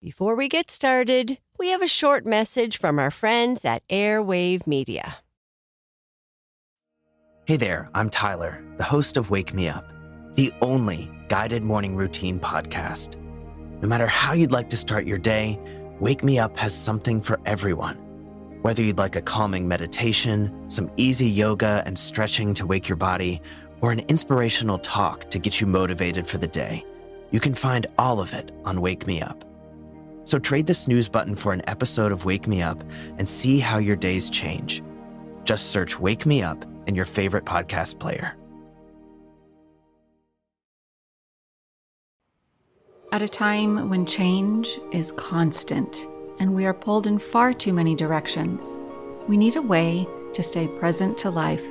Before we get started, we have a short message from our friends at Airwave Media. Hey there, I'm Tyler, the host of Wake Me Up, the only guided morning routine podcast. No matter how you'd like to start your day, Wake Me Up has something for everyone. Whether you'd like a calming meditation, some easy yoga and stretching to wake your body, or an inspirational talk to get you motivated for the day, you can find all of it on Wake Me Up. So trade the snooze button for an episode of Wake Me Up and see how your days change. Just search Wake Me Up in your favorite podcast player. At a time when change is constant and we are pulled in far too many directions, we need a way to stay present to life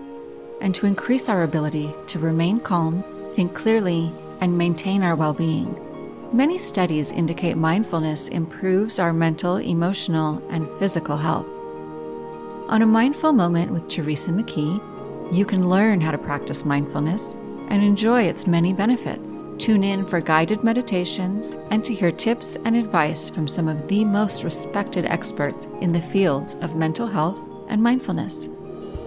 and to increase our ability to remain calm, think clearly, and maintain our well-being. Many studies indicate mindfulness improves our mental, emotional, and physical health. On a Mindful Moment with Teresa McKee, you can learn how to practice mindfulness and enjoy its many benefits. Tune in for guided meditations and to hear tips and advice from some of the most respected experts in the fields of mental health and mindfulness.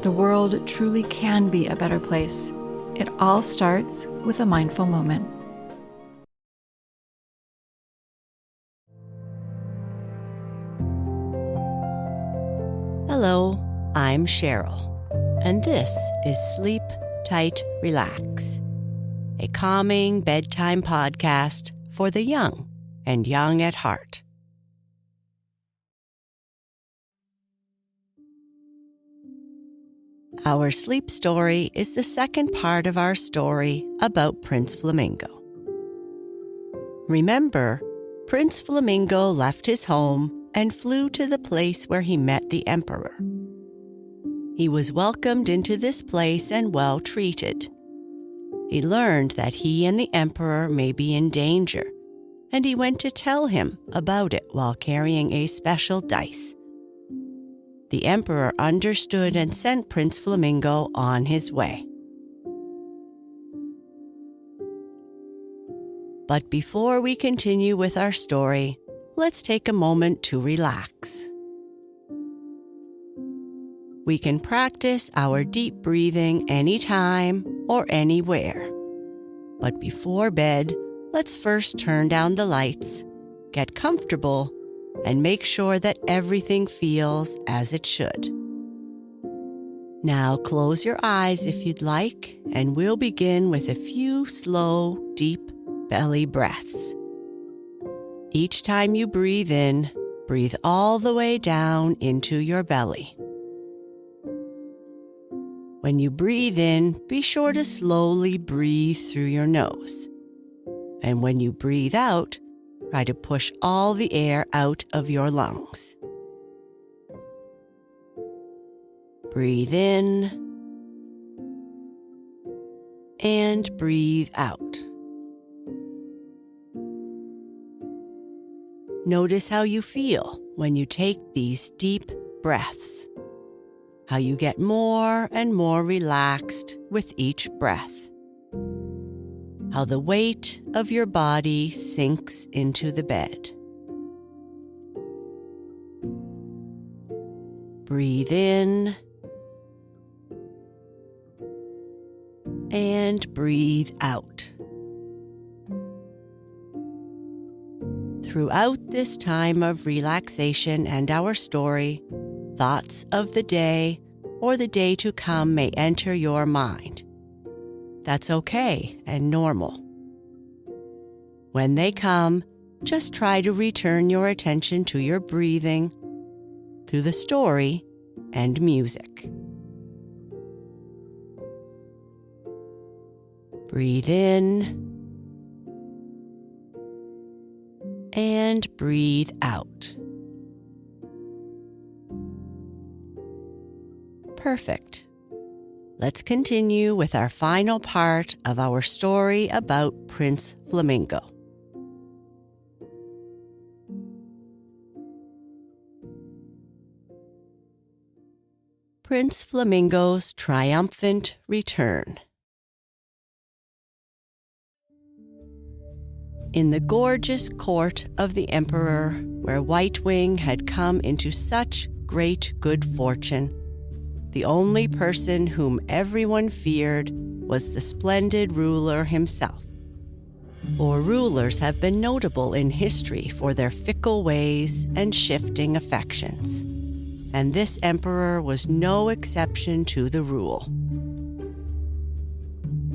The world truly can be a better place. It all starts with a mindful moment. Hello, I'm Sheryl, and this is Sleep Tight, Relax, a calming bedtime podcast for the young and young at heart. Our sleep story is the second part of our story about Prince Flamingo. Remember, Prince Flamingo left his home and flew to the place where he met the emperor. He was welcomed into this place and well treated. He learned that he and the emperor may be in danger, and he went to tell him about it while carrying a special dice. The emperor understood and sent Prince Flamingo on his way. But before we continue with our story, let's take a moment to relax. We can practice our deep breathing anytime or anywhere. But before bed, let's first turn down the lights, get comfortable, and make sure that everything feels as it should. Now close your eyes if you'd like, and we'll begin with a few slow, deep belly breaths. Each time you breathe in, breathe all the way down into your belly. When you breathe in, be sure to slowly breathe through your nose. And when you breathe out, try to push all the air out of your lungs. Breathe in and breathe out. Notice how you feel when you take these deep breaths, how you get more and more relaxed with each breath, how the weight of your body sinks into the bed. Breathe in and breathe out. Throughout this time of relaxation and our story, thoughts of the day or the day to come may enter your mind. That's okay and normal. When they come, just try to return your attention to your breathing through the story and music. Breathe in and breathe out. Perfect. Let's continue with our final part of our story about Prince Flamingo. Prince Flamingo's triumphant return. In the gorgeous court of the emperor, where White Wing had come into such great good fortune, the only person whom everyone feared was the splendid ruler himself. For rulers have been notable in history for their fickle ways and shifting affections, and this emperor was no exception to the rule.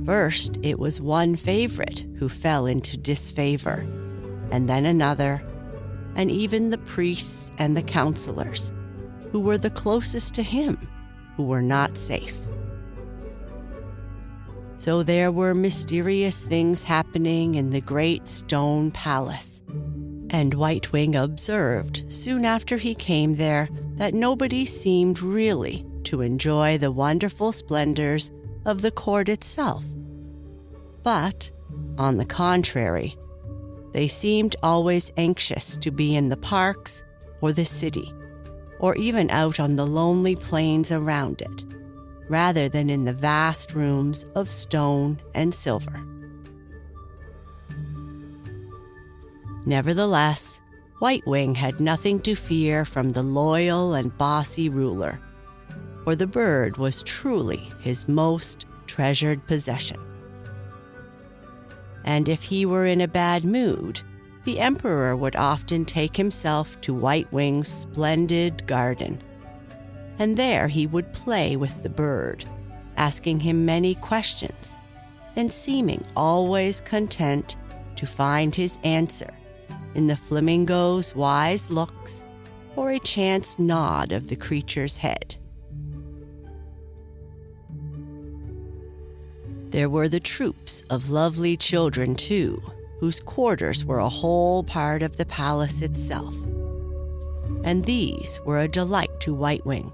First, it was one favorite who fell into disfavor, and then another, and even the priests and the counselors, who were the closest to him, who were not safe. So there were mysterious things happening in the great stone palace, and White Wing observed soon after he came there that nobody seemed really to enjoy the wonderful splendors of the court itself. But, on the contrary, they seemed always anxious to be in the parks or the city, or even out on the lonely plains around it, rather than in the vast rooms of stone and silver. Nevertheless, White Wing had nothing to fear from the loyal and bossy ruler, for the bird was truly his most treasured possession. And if he were in a bad mood, the emperor would often take himself to White Wing's splendid garden, and there he would play with the bird, asking him many questions, and seeming always content to find his answer in the flamingo's wise looks or a chance nod of the creature's head. There were the troops of lovely children, too, whose quarters were a whole part of the palace itself. And these were a delight to White Wing,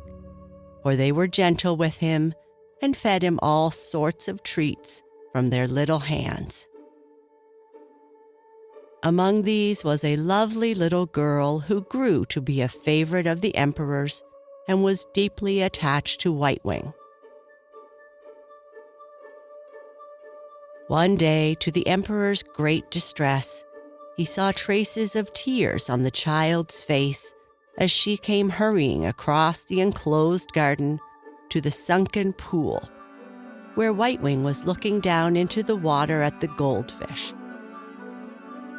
for they were gentle with him and fed him all sorts of treats from their little hands. Among these was a lovely little girl who grew to be a favorite of the emperor's and was deeply attached to White Wing. One day, to the emperor's great distress, he saw traces of tears on the child's face as she came hurrying across the enclosed garden to the sunken pool, where White Wing was looking down into the water at the goldfish.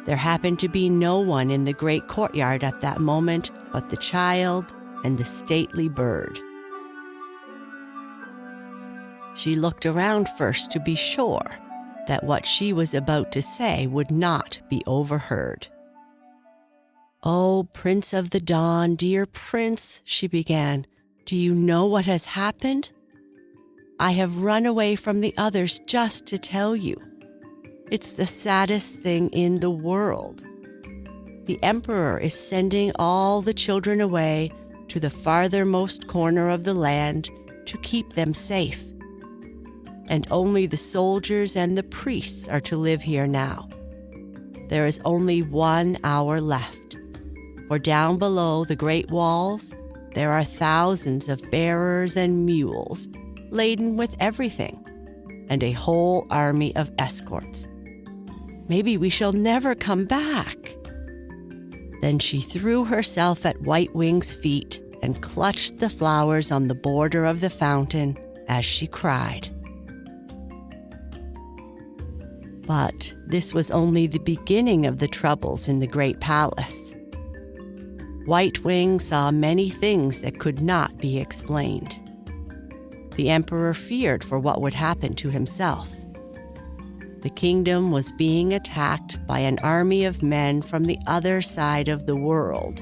There happened to be no one in the great courtyard at that moment but the child and the stately bird. She looked around first to be sure that what she was about to say would not be overheard. "Oh, Prince of the Dawn, dear Prince," she began, "do you know what has happened? I have run away from the others just to tell you. It's the saddest thing in the world. The emperor is sending all the children away to the farthermost corner of the land to keep them safe. And only the soldiers and the priests are to live here now. There is only 1 hour left, for down below the great walls, there are thousands of bearers and mules laden with everything, and a whole army of escorts. Maybe we shall never come back." Then she threw herself at White Wing's feet and clutched the flowers on the border of the fountain as she cried. But this was only the beginning of the troubles in the great palace. White Wing saw many things that could not be explained. The emperor feared for what would happen to himself. The kingdom was being attacked by an army of men from the other side of the world.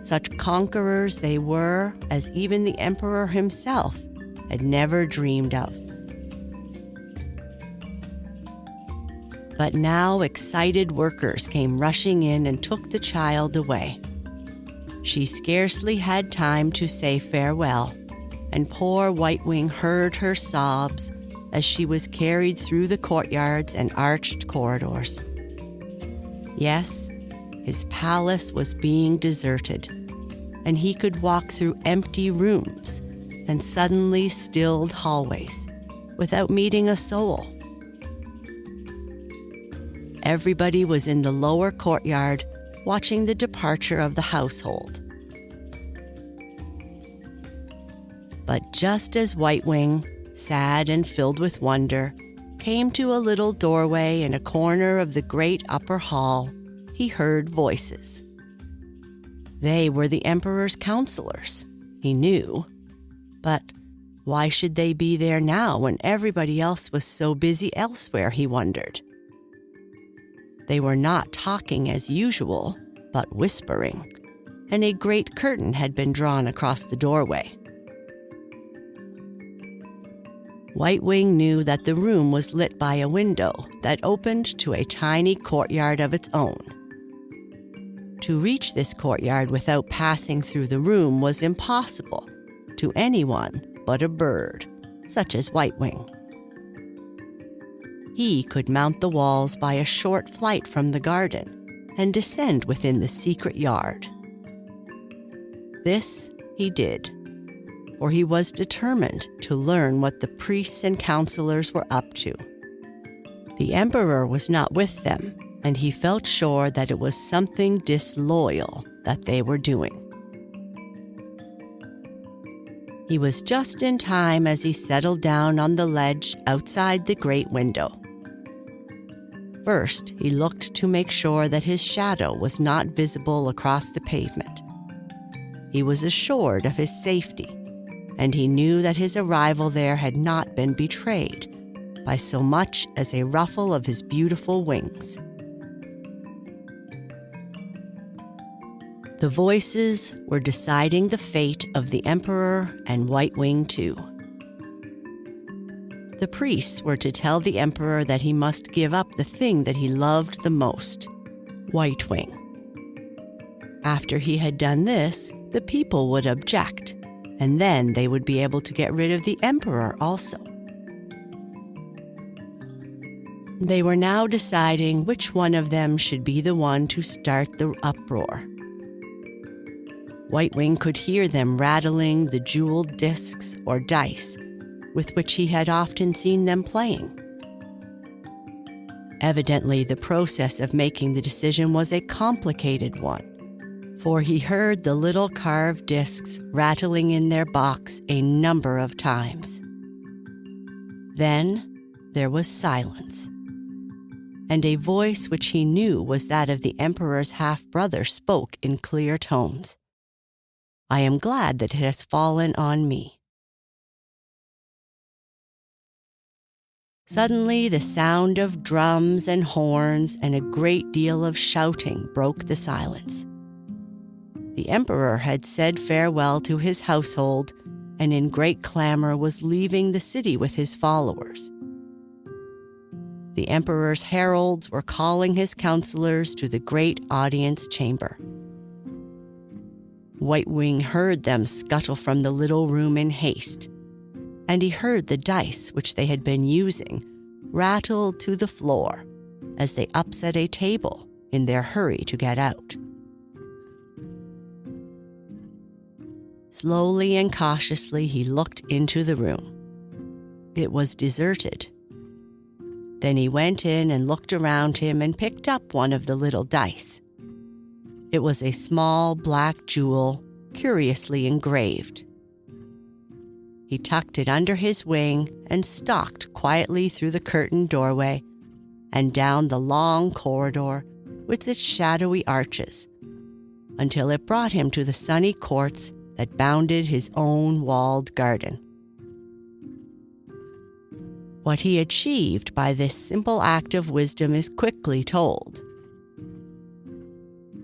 Such conquerors they were as even the emperor himself had never dreamed of. But now excited workers came rushing in and took the child away. She scarcely had time to say farewell, and poor White Wing heard her sobs as she was carried through the courtyards and arched corridors. Yes, his palace was being deserted, and he could walk through empty rooms and suddenly stilled hallways without meeting a soul. everybody was in the lower courtyard watching the departure of the household. But just as White Wing, sad and filled with wonder, came to a little doorway in a corner of the great upper hall, he heard voices. They were the Emperor's counselors, he knew. But why should they be there now when everybody else was so busy elsewhere, he wondered. They were not talking as usual, but whispering, and a great curtain had been drawn across the doorway. White Wing knew that the room was lit by a window that opened to a tiny courtyard of its own. To reach this courtyard without passing through the room was impossible to anyone but a bird, such as White Wing. He could mount the walls by a short flight from the garden and descend within the secret yard. This he did, for he was determined to learn what the priests and counselors were up to. The Emperor was not with them, and he felt sure that it was something disloyal that they were doing. He was just in time as he settled down on the ledge outside the great window. First, he looked to make sure that his shadow was not visible across the pavement. He was assured of his safety, and he knew that his arrival there had not been betrayed by so much as a ruffle of his beautiful wings. The voices were deciding the fate of the Emperor and White Wing too. The priests were to tell the Emperor that he must give up the thing that he loved the most, White Wing. After he had done this, the people would object, and then they would be able to get rid of the Emperor also. They were now deciding which one of them should be the one to start the uproar. White Wing could hear them rattling the jeweled discs or dice with which he had often seen them playing. Evidently, the process of making the decision was a complicated one, for he heard the little carved discs rattling in their box a number of times. Then there was silence, and a voice which he knew was that of the Emperor's half-brother spoke in clear tones. "I am glad that it has fallen on me." Suddenly, the sound of drums and horns and a great deal of shouting broke the silence. The Emperor had said farewell to his household and in great clamor was leaving the city with his followers. The Emperor's heralds were calling his counselors to the great audience chamber. White Wing heard them scuttle from the little room in haste, and he heard the dice which they had been using rattle to the floor as they upset a table in their hurry to get out. Slowly and cautiously he looked into the room. It was deserted. Then he went in and looked around him and picked up one of the little dice. It was a small black jewel, curiously engraved. He tucked it under his wing and stalked quietly through the curtained doorway and down the long corridor with its shadowy arches, until it brought him to the sunny courts that bounded his own walled garden. What he achieved by this simple act of wisdom is quickly told.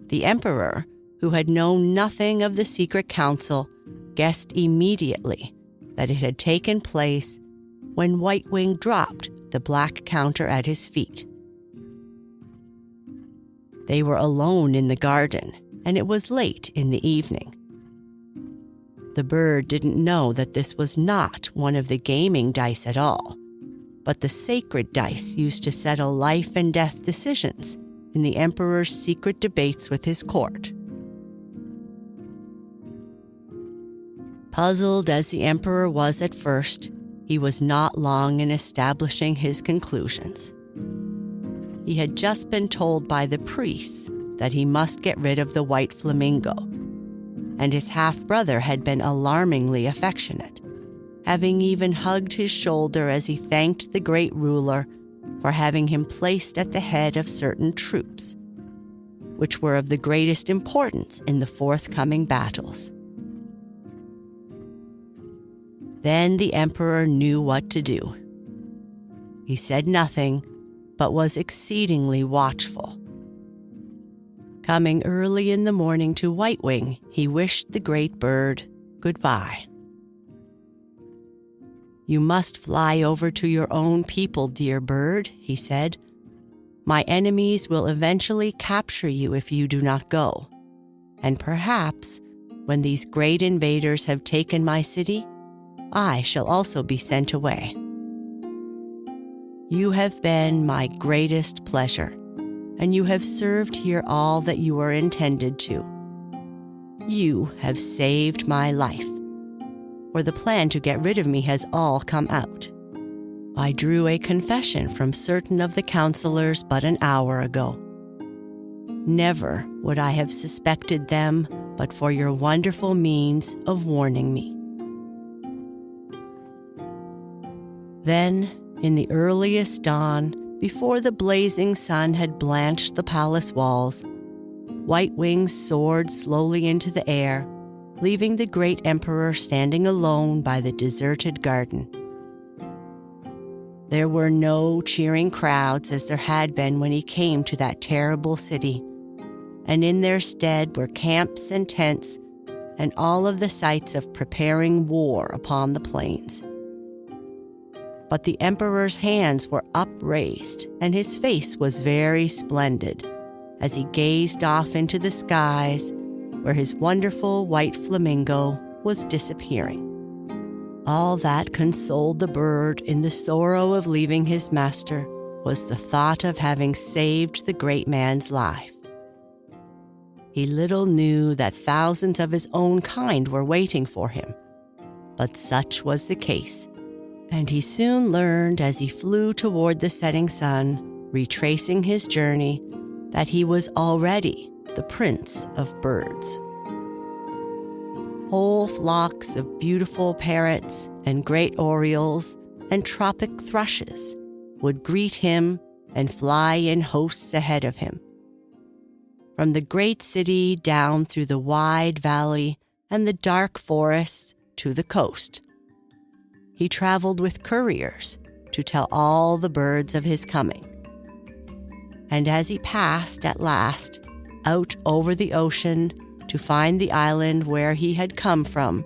The Emperor, who had known nothing of the secret council, guessed immediately that it had taken place when White Wing dropped the black counter at his feet. They were alone in the garden, and it was late in the evening. The bird didn't know that this was not one of the gaming dice at all, but the sacred dice used to settle life and death decisions in the Emperor's secret debates with his court. Puzzled as the Emperor was at first, he was not long in establishing his conclusions. he had just been told by the priests that he must get rid of the white flamingo, and his half-brother had been alarmingly affectionate, having even hugged his shoulder as he thanked the great ruler for having him placed at the head of certain troops, which were of the greatest importance in the forthcoming battles. Then the emperor knew what to do. He said nothing, but was exceedingly watchful. Coming early in the morning to White Wing, he wished the great bird goodbye. "You must fly over to your own people, dear bird," he said. "My enemies will eventually capture you if you do not go. And perhaps, when these great invaders have taken my city, I shall also be sent away. You have been my greatest pleasure, and you have served here all that you were intended to. You have saved my life, for the plan to get rid of me has all come out. I drew a confession from certain of the counselors but an hour ago. Never would I have suspected them but for your wonderful means of warning me." Then, in the earliest dawn, before the blazing sun had blanched the palace walls, White Wing soared slowly into the air, leaving the great emperor standing alone by the deserted garden. There were no cheering crowds as there had been when he came to that terrible city, and in their stead were camps and tents and all of the sights of preparing war upon the plains. But the emperor's hands were upraised, and his face was very splendid as he gazed off into the skies where his wonderful white flamingo was disappearing. All that consoled the bird in the sorrow of leaving his master was the thought of having saved the great man's life. He little knew that thousands of his own kind were waiting for him, but such was the case. And he soon learned as he flew toward the setting sun, retracing his journey, that he was already the Prince of Birds. Whole flocks of beautiful parrots and great orioles and tropic thrushes would greet him and fly in hosts ahead of him. From the great city down through the wide valley and the dark forests to the coast, he traveled with couriers to tell all the birds of his coming. And as he passed at last out over the ocean to find the island where he had come from,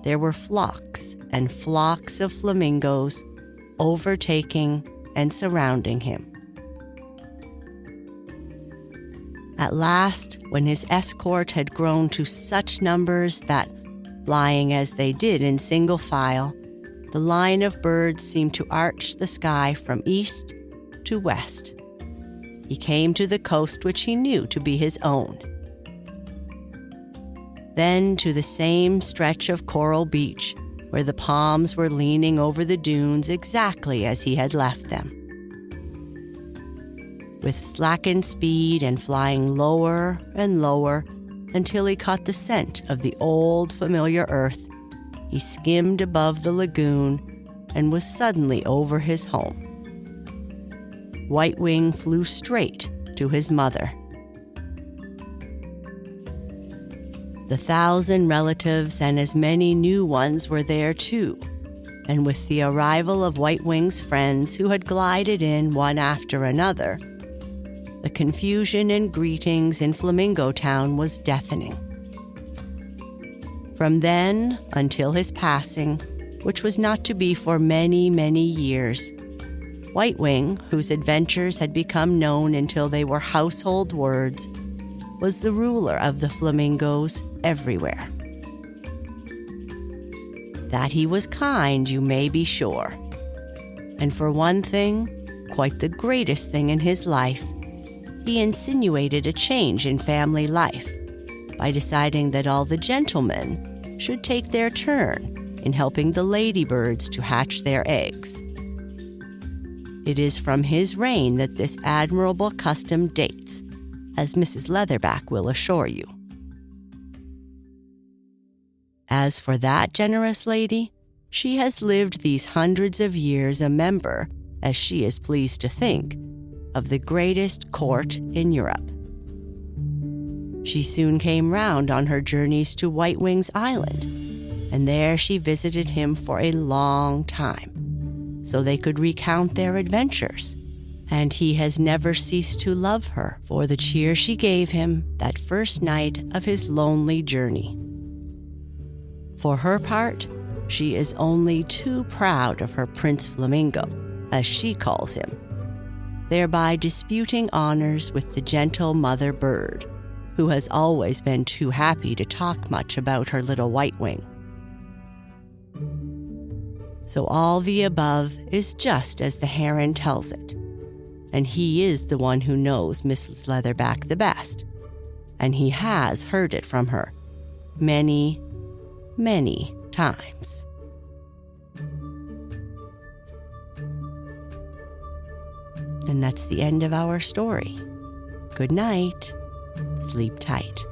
there were flocks and flocks of flamingos overtaking and surrounding him. At last, when his escort had grown to such numbers that, flying as they did in single file, the line of birds seemed to arch the sky from east to west, he came to the coast which he knew to be his own. Then to the same stretch of coral beach where the palms were leaning over the dunes exactly as he had left them. With slackened speed and flying lower and lower until he caught the scent of the old familiar earth, he skimmed above the lagoon and was suddenly over his home. White Wing flew straight to his mother. The 1,000 relatives and as many new ones were there too, and with the arrival of White Wing's friends who had glided in one after another, the confusion and greetings in Flamingo Town was deafening. From then until his passing, which was not to be for many, many years, White Wing, whose adventures had become known until they were household words, was the ruler of the flamingos everywhere. That he was kind, you may be sure. And for one thing, quite the greatest thing in his life, he insinuated a change in family life by deciding that all the gentlemen should take their turn in helping the ladybirds to hatch their eggs. It is from his reign that this admirable custom dates, as Mrs. Leatherback will assure you. As for that generous lady, she has lived these hundreds of years a member, as she is pleased to think, of the greatest court in Europe. She soon came round on her journeys to White Wings Island, and there she visited him for a long time, so they could recount their adventures, and he has never ceased to love her for the cheer she gave him that first night of his lonely journey. For her part, she is only too proud of her Prince Flamingo, as she calls him, thereby disputing honors with the gentle mother bird, who has always been too happy to talk much about her little white wing. So all the above is just as the heron tells it, and he is the one who knows Mrs. Leatherback the best, and he has heard it from her many, many times. And that's the end of our story. Good night. Sleep tight.